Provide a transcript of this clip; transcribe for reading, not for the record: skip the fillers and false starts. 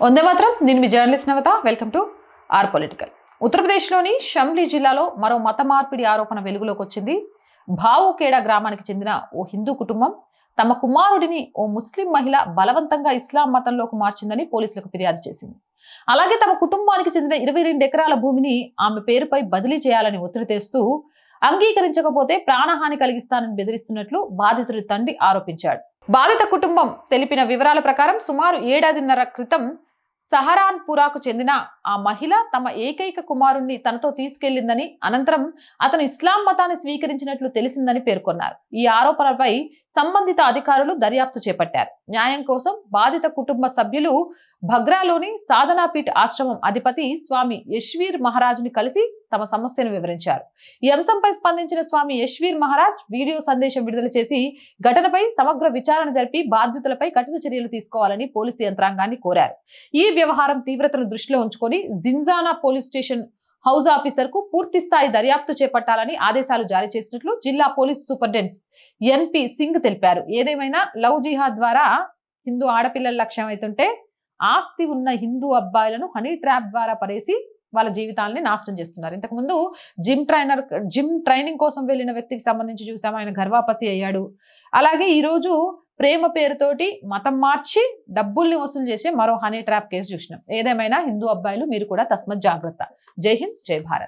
వందే మాత్రం. నేను మీ journalist Navata. Welcome to our political. ఉత్తరప్రదేశ్లోని షమ్లీ జిల్లాలో మరో మత మార్పిడి ఆరోపణ వెలుగులోకి వచ్చింది. భావుఖేడా గ్రామానికి చెందిన ఓ హిందూ కుటుంబం తమ కుమారుడిని ఓ ముస్లిం మహిళ బలవంతంగా ఇస్లాం మతంలోకి మార్చిందని పోలీసులకు ఫిర్యాదు చేసింది. అలాగే తమ కుటుంబానికి చెందిన 22 ఎకరాల భూమిని ఆమె పేరుపై బదిలీ చేయాలని ఒత్తిడి తెస్తూ అంగీకరించకపోతే ప్రాణహాని కలిగిస్తానని బెదిరిస్తున్నట్లు బాధితుడి తండ్రి ఆరోపించాడు. బాధిత కుటుంబం తెలిపిన వివరాల ప్రకారం సుమారు 7.5 క్రితం సహరాన్పురాకు చెందిన ఆ మహిళ తమ ఏకైక కుమారుణ్ణి తనతో తీసుకెళ్లిందని, అనంతరం అతను ఇస్లాం మతాన్ని స్వీకరించినట్లు తెలిసిందని పేర్కొన్నారు. ఈ ఆరోపణలపై సంబంధిత అధికారులు దర్యాప్తు చేపట్టారు. న్యాయం కోసం బాధిత కుటుంబ సభ్యులు భగ్రాలోని సాధనాపీఠ్ ఆశ్రమం అధిపతి స్వామి యశ్వీర్ మహారాజ్ని కలిసి తమ సమస్యను వివరించారు. ఈ అంశంపై స్పందించిన స్వామి యశ్వీర్ మహారాజ్ వీడియో సందేశం విడుదల చేసి ఘటనపై సమగ్ర విచారణ జరిపి బాధ్యుతులపై కఠిన చర్యలు తీసుకోవాలని పోలీసు యంత్రాంగాన్ని కోరారు. ఈ వ్యవహారం తీవ్రతను దృష్టిలో ఉంచుకొని జింజానా పోలీస్ స్టేషన్ హౌస్ ఆఫీసర్ కు పూర్తి స్థాయి దర్యాప్తు చేపట్టాలని ఆదేశాలు జారీ చేసినట్లు జిల్లా పోలీస్ సూపరింటెండెంట్ ఎన్పి సింగ్ తెలిపారు. ఏదేమైనా లవ్ జిహాద్ ద్వారా హిందూ ఆడపిల్లల లక్ష్యం అవుతుంటే ఆస్తి ఉన్న హిందూ అబ్బాయిలను హనీ ట్రాప్ ద్వారా పడేసి వాళ్ళ జీవితాలని నాశనం చేస్తున్నారు. ఇంతకుముందు జిమ్ ట్రైనింగ్ కోసం వెళ్ళిన వ్యక్తికి సంబంధించి చూసాం, ఆయన గర్వాపసి అయ్యాడు. అలాగే ఈరోజు ప్రేమ పేరుతోటి మతం మార్చి డబ్బుల్ని వసూలు చేసే మరో హనీ ట్రాప్ కేసు చూసినాం. ఏదేమైనా హిందూ అబ్బాయిలు మీరు కూడా తస్మత్ జాగ్రత్త. జై హింద్, జై భారత్.